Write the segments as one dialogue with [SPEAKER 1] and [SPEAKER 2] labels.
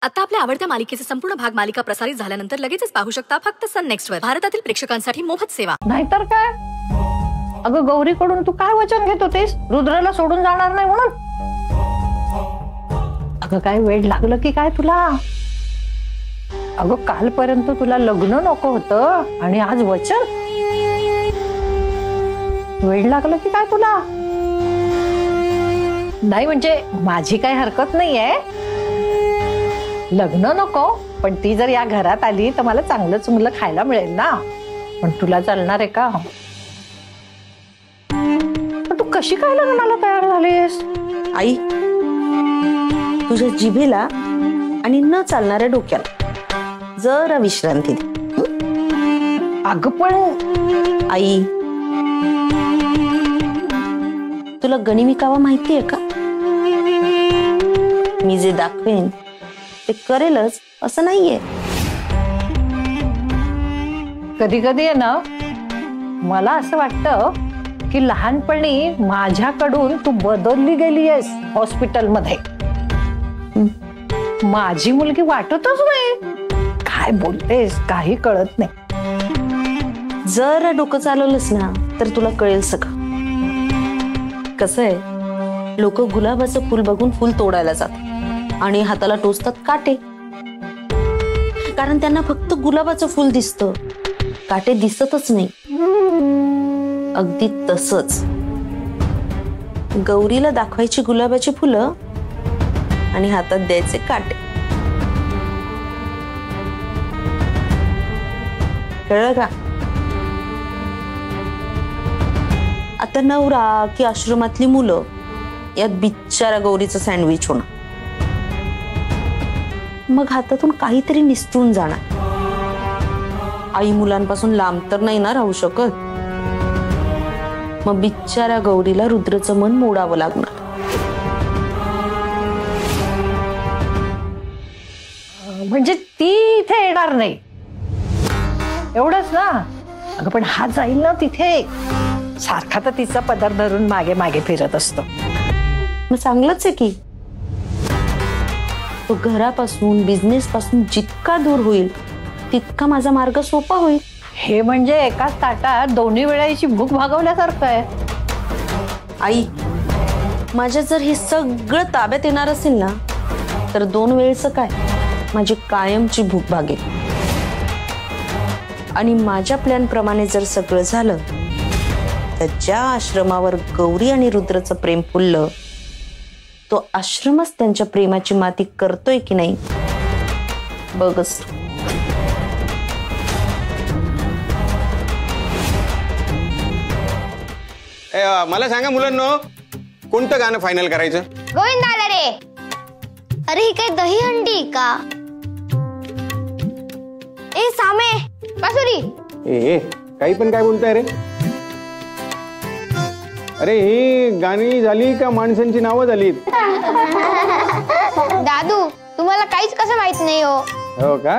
[SPEAKER 1] आता आपल्या आवडत्या मालिकेचे संपूर्ण भाग मालिका प्रसारित झाल्यानंतर लगेचच पाहू शकता फक्त सन नेक्स्ट वर. भारतातील प्रेक्षकांसाठी मोफत सेवा.
[SPEAKER 2] नाहीतर काय. अगं गौरीकडून तू काय वचन घेत होतीस? रुद्रला सोडून जाणार नाही म्हणून. अगं काय वेळ लागलं की काय तुला? अगं कालपर्यंत तुला लग्न नको होतं आणि आज वचन. वेळ लागलं की काय तुला? नाही म्हणजे माझी काही हरकत नाहीये, लग्न नको, पण ती जर या घरात आली तर मला चांगलं चुंगलं खायला मिळेल ना. पण तुला चालणार आहे का? पण तू कशी काय लग्नाला तयार झालीस?
[SPEAKER 3] आई, तुझ्या जिभेला आणि न चालणाऱ्या डोक्याला जरा विश्रांती दे.
[SPEAKER 2] अगं पण
[SPEAKER 3] आई, तुला गणिमिकावा माहितीये का? मी जे दाखवेन ते करेलच असं नाहीये.
[SPEAKER 2] कधी कधी आहे ना, मला असं वाटतं की लहानपणी माझ्याकडून तू बदलली गेली आहेस हॉस्पिटलमध्ये. माझी मुलगी वाटतच नाही. काय बोलतेस काही कळत नाही.
[SPEAKER 3] जरा डोकं चालवलंस ना तर तुला कळेल सगळं. कसं आहे, लोक गुलाबाचं फुल बघून फुल तोडायला जातात आणि हाताला टोचतात काटे, कारण त्यांना फक्त गुलाबाचं फुल दिसतं, काटे दिसतच नाही. अगदी तसंच गौरीला दाखवायची गुलाबाची फुलं आणि हातात द्यायचे काटे. कळलं का? आता नवरा की आश्रमातली मुलं यात बिचारा गौरीचं सँडविच होणार. मग हातातून काहीतरी निसटून जाणार. आई मुलांपासून लांब तर नाही ना राहू शकत. मग बिचारा गौरीला रुद्रचं मन मोडावं लागणार.
[SPEAKER 2] म्हणजे ती इथे येणार नाही एवढंच ना? अगं पण हा जाईल ना तिथे. सारखा तर तिचा पदर धरून मागे मागे फिरत असतो.
[SPEAKER 3] मग चांगलंच आहे की. तो घरापासून बिझनेस पासून जितका दूर होईल तितका माझा मार्ग सोपा होईल.
[SPEAKER 2] हे म्हणजे एकाच ताटात दोन्ही वेळेची भूक भागवल्यासारखं आहे.
[SPEAKER 3] आई, माझ्या जर हे सगळं ताब्यात येणार असेल ना तर 2 वेळचं काय, माझी कायमची भूक भागेल. आणि माझ्या प्लॅन प्रमाणे जर सगळं झालं तर ज्या आश्रमावर गौरी आणि रुद्रचं प्रेम फुललं तो आश्रमच त्यांच्या प्रेमाची माती करतोय की नाही बघच.
[SPEAKER 4] मला सांगा मुलांनो, कोणतं गाणं फायनल करायचं?
[SPEAKER 5] गोविंद आला रे. अरे ही काय दही हंडी का? ए सामे बासुरी.
[SPEAKER 4] ए काही पण काय बोलताय रे? अरे ही गाणी झाली का माणसांची नावं झालीत?
[SPEAKER 5] दादू तुम्हाला काहीच कसं माहित नाही हो.
[SPEAKER 4] हो का?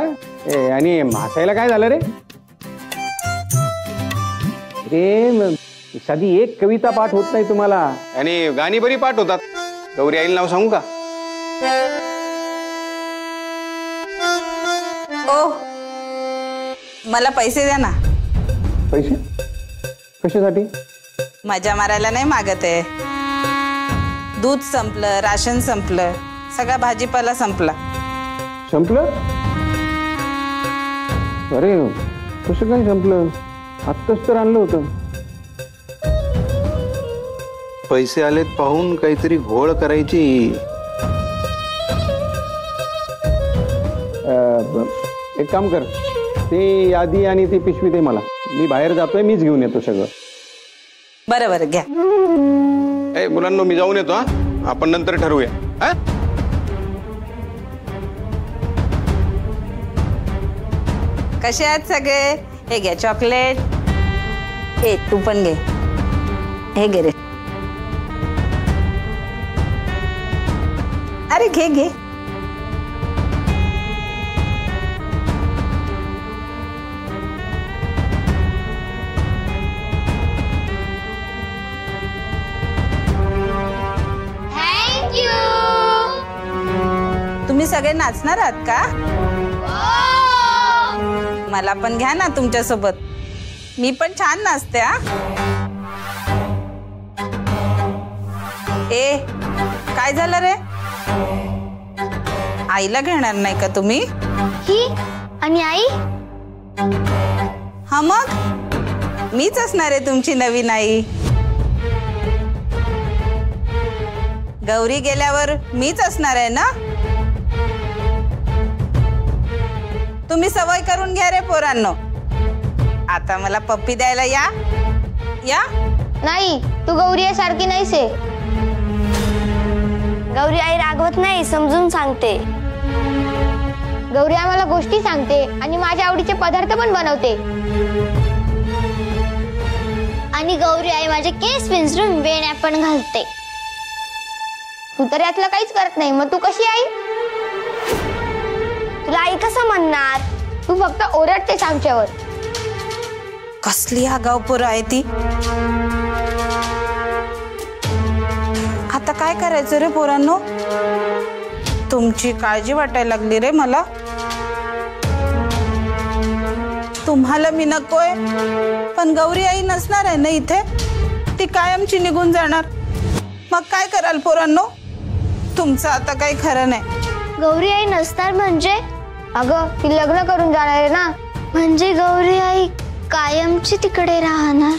[SPEAKER 4] आणि हसायला काय झालं रे? रे साधी एक कविता पाठ होत नाही तुम्हाला आणि गाणी बरी पाठ होतात. गौरी आईला नाव सांगू का?
[SPEAKER 6] ओ मला पैसे द्या ना.
[SPEAKER 4] पैसे कशासाठी?
[SPEAKER 6] मजा मारायला नाही मागत आहे. दूध संपलं, राशन संपलं, सगळा भाजीपाला संपला.
[SPEAKER 4] संपलं? अरे कसं काय संपलं? आत्ताच तर आणलं होतं. पैसे आलेत पाहून काहीतरी घोळ करायची. एक काम कर, ती यादी आणि ती पिशवी दे मला. मी बाहेर जातोय, मीच घेऊन येतो सगळं.
[SPEAKER 6] बरं बरं घ्या.
[SPEAKER 4] ए मुलांनो, मी जाऊन येतो. आपण नंतर ठरवूया.
[SPEAKER 6] कसे आहेत सगळे? हे घ्या चॉकलेट. हे तू पण घे. हे घे रे. अरे घे घे. सगळे नाचणार आहात का? मला पण घ्या ना तुमच्या सोबत, मी पण छान नाचते. हा ए काय झालं रे? आईला घेणार नाही का तुम्ही?
[SPEAKER 5] ही आणि आई?
[SPEAKER 6] हा मग मीच असणार आहे तुमची नवीन आई. गौरी गेल्यावर मीच असणार आहे ना. तुम्ही सवय करून घ्या रे पोरांनो. आता मला पप्पी द्यायला या या.
[SPEAKER 5] नाही, तू गौरी आई सारखी नाहीस. गौरी आई रागवत नाही, समजून सांगते. गौरी आम्हाला गोष्टी सांगते आणि माझ्या आवडीचे पदार्थ पण बनवते. आणि गौरी आई माझे केस विंचरून वेण्या पण घालते. तू तर यातलं काहीच करत नाही, मग तू कशी आई? तुला आई कसं म्हणणार? तू फक्त ओरडतेस आमच्यावर.
[SPEAKER 6] कसली आगाऊ पोरं आहे ती. आता काय करायचं रे पोरांनो? तुमची काळजी वाटायला लागली रे मला. तुम्हाला मी नकोय, पण गौरी आई नसणार आहे ना इथे. ती कायमची निघून जाणार. मग काय कराल पोरांनो? तुमचं आता काही खरं नाही.
[SPEAKER 5] गौरी आई नसणार म्हणजे? अगं ती लग्न करून जाणार आहे ना, म्हणजे गौरी आई कायमची तिकडे राहणार.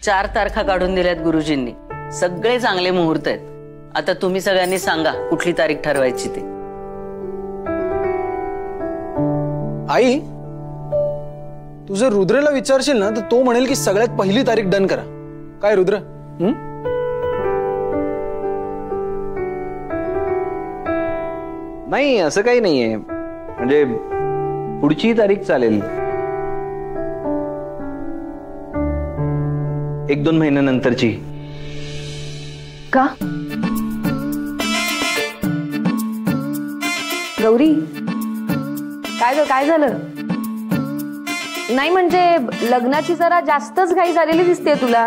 [SPEAKER 7] चार तारखा काढून दिल्यात गुरुजींनी. सगळे चांगले मुहूर्त आहेत. आता तुम्ही सगळ्यांनी सांगा कुठली तारीख ठरवायची ते.
[SPEAKER 8] आई, तू जर रुद्रला विचारशील ना तर तो म्हणेल की सगळ्यात पहिली तारीख डन करा. काय रुद्र?
[SPEAKER 4] नाही असं काही नाहीये, म्हणजे पुढची तारीख चालेल. 1-2 महिन्यानंतरची.
[SPEAKER 2] का गौरी, काय झालं? नाही म्हणजे लग्नाची जरा जास्तच घाई झालेली दिसते तुला.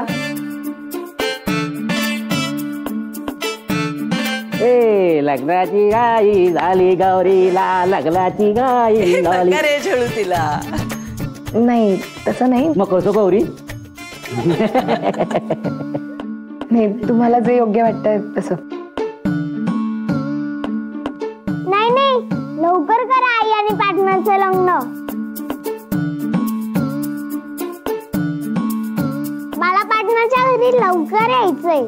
[SPEAKER 4] ए लग्नाची घाई झाली गौरीला, लग्नाची घाई झाली.
[SPEAKER 7] झळू तिला.
[SPEAKER 2] नाही तसं नाही.
[SPEAKER 4] मग कसं गौरी?
[SPEAKER 2] नाही, तुम्हाला जे योग्य वाटतंय तसं.
[SPEAKER 5] नाही, लवकर करा आई आणि पार्टनरचं लग्न. मला पार्टनरच्या घरी लवकर यायचंय.